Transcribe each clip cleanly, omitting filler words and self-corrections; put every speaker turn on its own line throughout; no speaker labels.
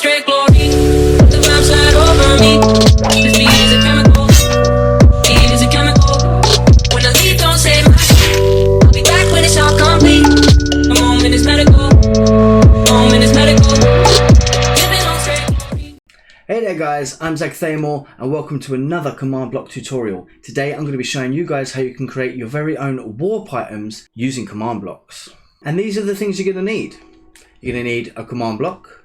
straight glory. The vibe slide over me. This beat is a chemical. Beat is a chemical. When I leave, don't say my shit. I'll be back when it's all complete. A moment is medical. Moment is medical. Living on straight glory.
Hey there guys, I'm Zach Thaymore and welcome to another command block tutorial. Today I'm going to be showing you guys how you can create your very own warp items using command blocks. And these are the things you're going to need. You're going to need a command block,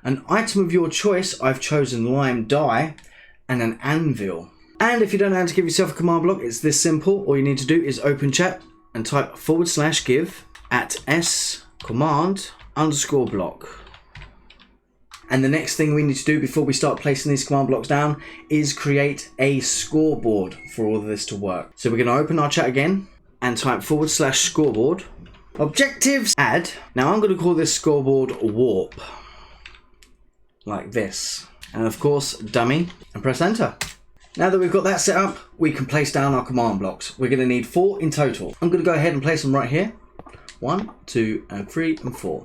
an item of your choice. I've chosen lime dye, and an anvil. And if you don't know how to give yourself a command block, it's this simple. All you need to do is open chat and type /give at @s_command_block. And the next thing we need to do before we start placing these command blocks down is create a scoreboard for all of this to work. So we're going to open our chat again and type /scoreboard. Objectives, add. Now I'm going to call this scoreboard warp. Like this. And of course, dummy, and press enter. Now that we've got that set up, we can place down our command blocks. We're going to need 4 in total. I'm going to go ahead and place them right here. 1, 2, and 3, and 4.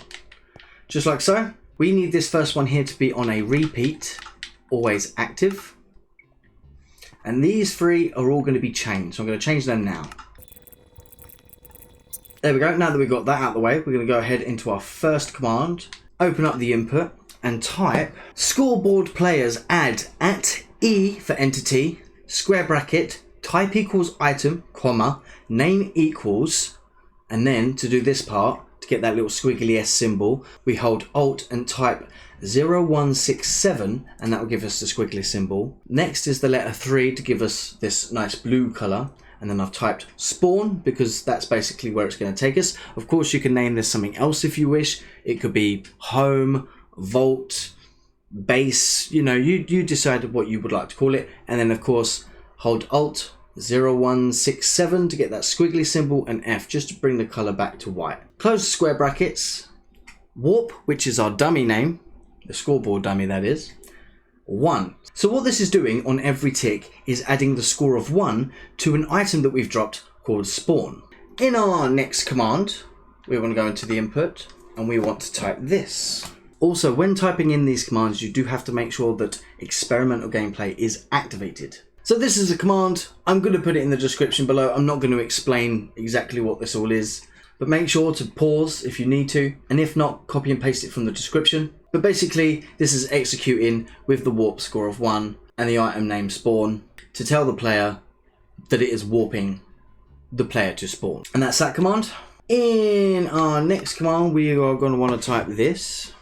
Just like so. We need this first one here to be on a repeat, always active. And these 3 are all going to be chained. So I'm going to change them now. There we go. Now that we've got that out of the way, we're going to go ahead into our first command, open up the input and type scoreboard players add @e for entity, square bracket, type equals item, comma, name equals, and then to do this part, to get that little squiggly S symbol, we hold Alt and type 0167 and that will give us the squiggly symbol. Next is the letter 3 to give us this nice blue color. And then I've typed spawn because that's basically where it's going to take us. Of course, you can name this something else if you wish. It could be home, vault, base, you know, you decided what you would like to call it. And then of course, hold Alt 0167 to get that squiggly symbol and F just to bring the color back to white. Close the square brackets. Warp, which is our dummy name, the scoreboard dummy that is, 1. So what this is doing on every tick is adding the score of 1 to an item that we've dropped called spawn. In our next command, we want to go into the input and we want to type this. Also, when typing in these commands, you do have to make sure that experimental gameplay is activated. So this is a command. I'm going to put it in the description below. I'm not going to explain exactly what this all is, but make sure to pause if you need to, and if not, copy and paste it from the description. But basically, this is executing with the warp score of 1 and the item name spawn to tell the player that it is warping the player to spawn. And that's that command. In our next command, we are going to want to type this.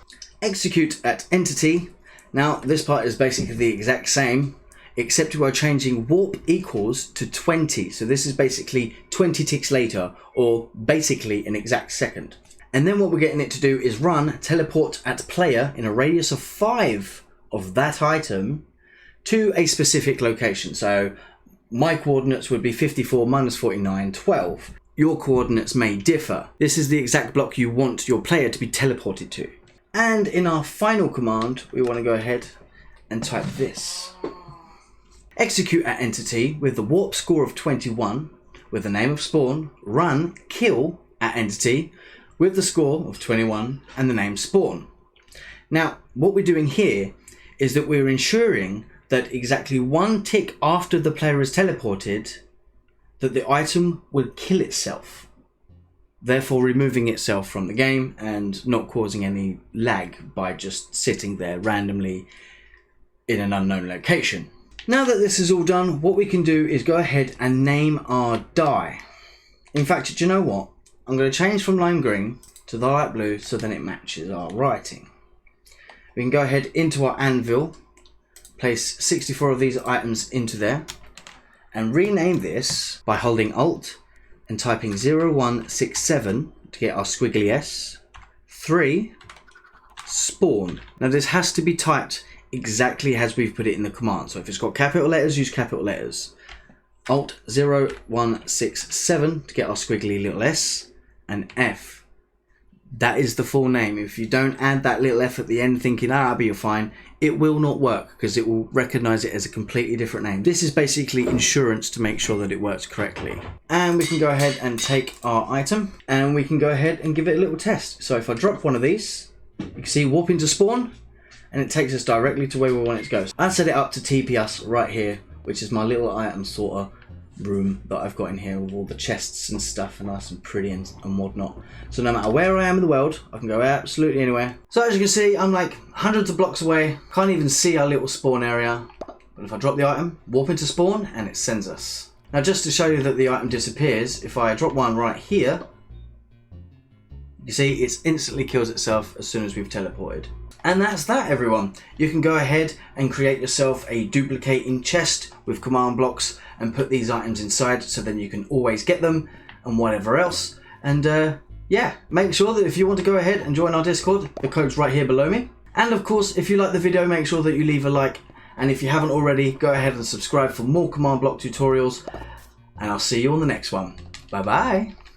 Execute @entity. Now, this part is basically the exact same, except we are changing warp equals to 20. So this is basically 20 ticks later, or basically an exact second. And then what we're getting it to do is run teleport @player in a radius of 5 of that item to a specific location. So my coordinates would be 54 minus 49, 12. Your coordinates may differ. This is the exact block you want your player to be teleported to. And in our final command, we want to go ahead and type this. Execute @entity with the warp score of 21 with the name of spawn, run kill @entity with the score of 21 and the name spawn. Now, what we're doing here is that we're ensuring that exactly 1 tick after the player is teleported, that the item will kill itself, therefore removing itself from the game and not causing any lag by just sitting there randomly in an unknown location. Now that this is all done, what we can do is go ahead and name our dye. In fact, do you know what? I'm going to change from lime green to the light blue so then it matches our writing. We can go ahead into our anvil, place 64 of these items into there, and rename this by holding Alt and typing 0167 to get our squiggly S, 3, spawn. Now this has to be typed exactly as we've put it in the command. So if it's got capital letters, use capital letters. Alt 0167 to get our squiggly little S, and F. That is the full name. If you don't add that little F at the end thinking, I'll be fine, it will not work because it will recognize it as a completely different name. This is basically insurance to make sure that it works correctly. And we can go ahead and take our item and we can go ahead and give it a little test. So if I drop one of these, you can see warp into spawn, and it takes us directly to where we want it to go. I set it up to TP us right here, which is my little item sorter room that I've got in here with all the chests and stuff, and nice and pretty and whatnot. So no matter where I am in the world, I can go absolutely anywhere. So as you can see, I'm like hundreds of blocks away, can't even see our little spawn area. But if I drop the item, warp into spawn, and it sends us. Now just to show you that the item disappears, if I drop one right here, you see it instantly kills itself as soon as we've teleported. And that's that, everyone. You can go ahead and create yourself a duplicating chest with command blocks and put these items inside, so then you can always get them and whatever else. And yeah, make sure that if you want to go ahead and join our Discord, the code's right here below me. And of course, if you like the video, make sure that you leave a like. And if you haven't already, go ahead and subscribe for more command block tutorials. And I'll see you on the next one. Bye bye.